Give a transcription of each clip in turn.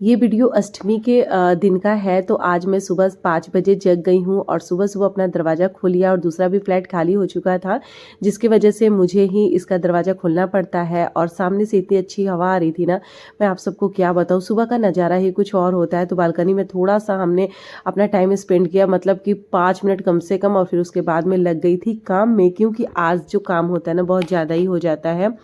ये वीडियो अष्टमी के दिन का है। तो आज मैं सुबह 5 बजे जग गई हूँ और सुबह-सुबह अपना दरवाज़ा खोल लिया और दूसरा भी फ्लैट खाली हो चुका था, जिसकी वजह से मुझे ही इसका दरवाज़ा खोलना पड़ता है। और सामने से इतनी अच्छी हवा आ रही थी ना, मैं आप सबको क्या बताऊँ। सुबह का नज़ारा ही कुछ और होता है। तो बालकनी में थोड़ा-सा हमने अपना टाइम स्पेंड किया, मतलब कि 5 मिनट कम से कम, और फिर उसके बाद में लग गई थी काम में, क्योंकि आज जो काम होता है ना बहुत ज़्यादा ही हो जाता है।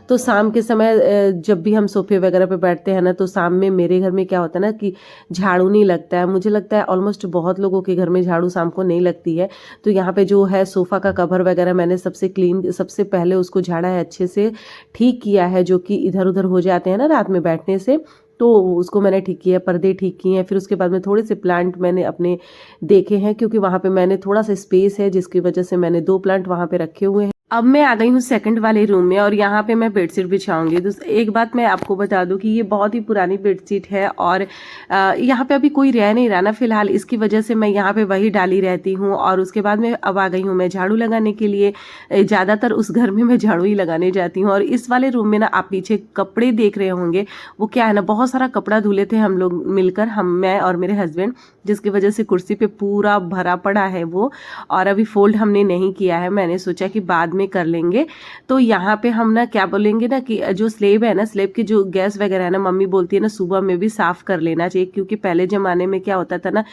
तो शाम के समय जब भी हम सोफे वगैरह पे बैठते हैं ना, तो शाम में मेरे घर में क्या होता है ना कि झाड़ू नहीं लगता है। मुझे लगता है ऑलमोस्ट बहुत लोगों के घर में झाड़ू शाम को नहीं लगती है। तो यहाँ पे जो है सोफ़ा का कवर वगैरह मैंने सबसे पहले उसको झाड़ा है, अच्छे से ठीक किया है, जो कि इधर-उधर हो जाते हैं ना रात में बैठने से। तो उसको मैंने ठीक किया, पर्दे ठीक किए हैं। फिर उसके बाद में थोड़े से प्लांट मैंने अपने देखे हैं, क्योंकि वहाँ पे मैंने थोड़ा-सा स्पेस है, जिसकी वजह से मैंने 2 प्लांट वहाँ पे रखे हुए हैं। अब मैं आ गई हूँ सेकंड वाले रूम में और यहाँ पे मैं बेडशीट बिछाऊंगी। तो एक बात मैं आपको बता दूं कि ये बहुत ही पुरानी बेडशीट है और यहाँ पे अभी कोई रह नहीं रहा ना फिलहाल, इसकी वजह से मैं यहाँ पे वही डाली रहती हूँ। और उसके बाद में अब आ गई हूँ मैं झाड़ू लगाने के लिए। ज़्यादातर उस घर में मैं झाड़ू ही लगाने जाती हूँ। और इस वाले रूम में ना आप पीछे कपड़े देख रहे होंगे, वो क्या है ना, बहुत सारा कपड़ा धुले थे हम लोग मिलकर, मैं और मेरे हस्बैंड, जिसकी वजह से कुर्सी पे पूरा भरा पड़ा है वो। और अभी फोल्ड हमने नहीं किया है, मैंने सोचा कि बाद में कर लेंगे। तो यहाँ पे हम ना क्या बोलेंगे ना कि जो स्लेब है ना, स्लेब की जो गैस वगैरह है ना, मम्मी बोलती है ना सुबह में भी साफ कर लेना चाहिए, क्योंकि पहले जमाने में क्या होता था ना,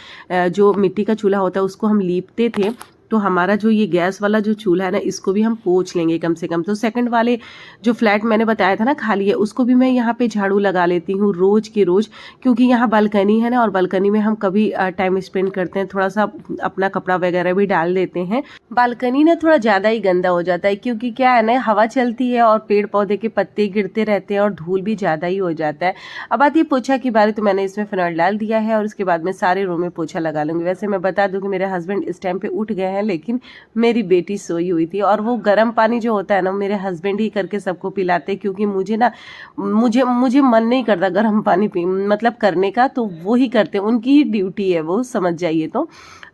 जो मिट्टी का चूल्हा होता है उसको हम लीपते थे। तो हमारा जो ये गैस वाला जो चूल्हा है ना, इसको भी हम पोंछ लेंगे कम से कम। तो सेकंड वाले जो फ्लैट मैंने बताया था ना खाली है, उसको भी मैं यहाँ पे झाड़ू लगा लेती हूँ रोज के रोज, क्योंकि यहाँ बालकनी है ना, और बालकनी में हम कभी टाइम स्पेंड करते हैं, थोड़ा सा अपना कपड़ा वगैरह भी डाल देते हैं। बालकनी ना थोड़ा ज्यादा ही गंदा हो जाता है, क्योंकि क्या है ना, हवा चलती है और पेड़ पौधे के पत्ते गिरते रहते हैं और धूल भी ज्यादा ही हो जाता है। अब आती है पोछा की बारी, तो मैंने इसमें फिनाइल डाल दिया है और उसके बाद में सारे रूम में पोछा लगा लूंगी। वैसे मैं बता दूं कि मेरे हस्बैंड इस टाइम पे उठ गए हैं, लेकिन मेरी बेटी सोई हुई थी। और वो गर्म पानी जो होता है ना, मेरे हस्बैंड ही करके सबको पिलाते, क्योंकि मुझे ना मुझे मन नहीं करता गर्म पानी पी मतलब करने का, तो वो ही करते, उनकी ही ड्यूटी है वो, समझ जाइए।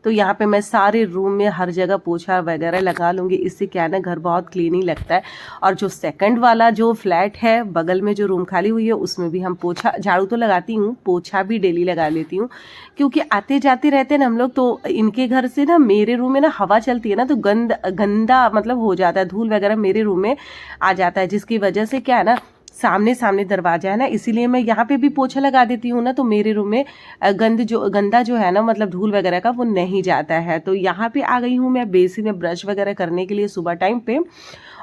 तो यहाँ पे मैं सारे रूम में हर जगह पोछा वगैरह लगा लूँगी। इससे क्या है ना, घर बहुत क्लीन ही लगता है। और जो सेकंड वाला जो फ्लैट है, बगल में जो रूम खाली हुई है, उसमें भी हम पोछा, झाड़ू तो लगाती हूँ, पोछा भी डेली लगा लेती हूँ, क्योंकि आते जाते रहते हैं ना हम लोग। तो इनके घर से ना मेरे रूम में ना हवा चलती है ना, तो गंदा मतलब हो जाता है, धूल वगैरह मेरे रूम में आ जाता है, जिसकी वजह से क्या है ना, सामने सामने दरवाजा है ना, इसीलिए मैं यहाँ पे भी पोछा लगा देती हूँ ना, तो मेरे रूम में गंदा जो है ना, मतलब धूल वगैरह का, वो नहीं जाता है। तो यहाँ पे आ गई हूँ मैं बेसिन में ब्रश वगैरह करने के लिए सुबह टाइम पे।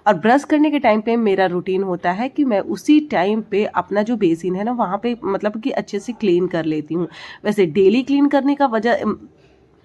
और ब्रश करने के टाइम पे मेरा रूटीन होता है कि मैं उसी टाइम पे अपना जो बेसिन है ना, वहाँ पे मतलब कि अच्छे से क्लीन कर लेती हूँ। वैसे डेली क्लीन करने का वजह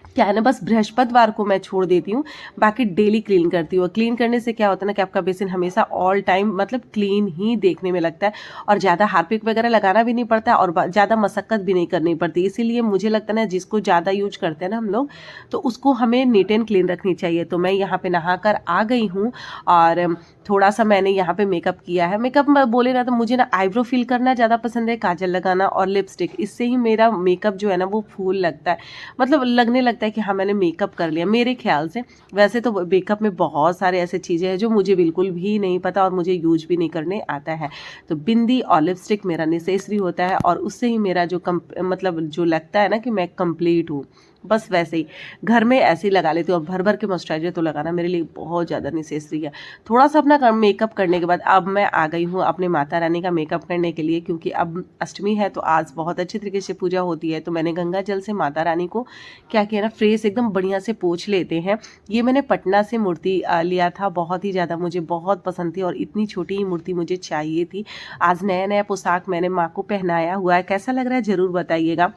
क्या है ना, बस बृहस्पतिवार को मैं छोड़ देती हूँ, बाकी डेली क्लीन करती हूँ। क्लीन करने से क्या होता है ना कि आपका बेसिन हमेशा ऑल टाइम मतलब क्लीन ही देखने में लगता है, और ज़्यादा हार्पिक वगैरह लगाना भी नहीं पड़ता है और ज़्यादा मशक्कत भी नहीं करनी पड़ती। इसीलिए मुझे लगता है ना, जिसको ज़्यादा यूज करते हैं ना हम लोग, तो उसको हमें नीट एंड क्लीन रखनी चाहिए। तो मैं यहाँ पे नहा कर आ गई हूँ और थोड़ा सा मैंने यहाँ पे मेकअप किया है। मेकअप बोले ना, तो मुझे ना आईब्रो फिल करना ज़्यादा पसंद है, काजल लगाना और लिपस्टिक, इससे ही मेरा मेकअप जो है ना वो फूल लगता है, मतलब लगने लगता है कि हाँ मैंने मेकअप कर लिया, मेरे ख्याल से। वैसे तो मेकअप में बहुत सारे ऐसे चीज़ें हैं जो मुझे बिल्कुल भी नहीं पता और मुझे यूज भी नहीं करने आता है। तो बिंदी और लिपस्टिक मेरा नेसेसरी होता है, और उससे ही मेरा जो मतलब जो लगता है ना कि मैं कंप्लीट हूँ। बस वैसे ही घर में ऐसे ही लगा लेती हूँ। और भर भर के मॉइस्चराइजर तो लगाना मेरे लिए बहुत ज़्यादा नेसेसरी है। थोड़ा सा अपना मेकअप करने के बाद अब मैं आ गई हूँ अपने माता रानी का मेकअप करने के लिए, क्योंकि अब अष्टमी है तो आज बहुत अच्छे तरीके से पूजा होती है। तो मैंने गंगा जल से माता रानी को क्या किया ना, फ्रेश एकदम बढ़िया से पोंछ लेते हैं। ये मैंने पटना से मूर्ति लिया था, बहुत ही ज़्यादा मुझे बहुत पसंद थी, और इतनी छोटी ही मूर्ति मुझे चाहिए थी। आज नया नया पोशाक मैंने माँ को पहनाया हुआ है, कैसा लग रहा है ज़रूर बताइएगा।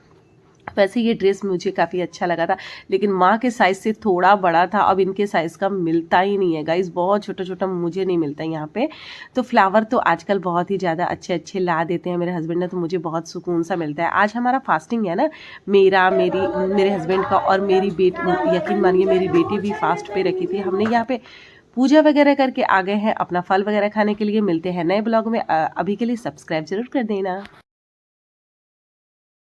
वैसे ये ड्रेस मुझे काफ़ी अच्छा लगा था, लेकिन माँ के साइज़ से थोड़ा बड़ा था, अब इनके साइज़ का मिलता ही नहीं है गाइस, बहुत छोटा छोटा मुझे नहीं मिलता है यहाँ पे। तो फ्लावर तो आजकल बहुत ही ज़्यादा अच्छे अच्छे ला देते हैं मेरे हस्बैंड ने, तो मुझे बहुत सुकून सा मिलता है। आज हमारा फास्टिंग है ना, मेरे हस्बैंड का, और मेरी बेटी, यकीन मानिए मेरी बेटी भी फास्ट पे रखी थी। हमने यहाँ पे पूजा वगैरह करके आ गए हैं अपना फल वगैरह खाने के लिए। मिलते हैं नए ब्लॉग में, अभी के लिए सब्सक्राइब जरूर कर देना।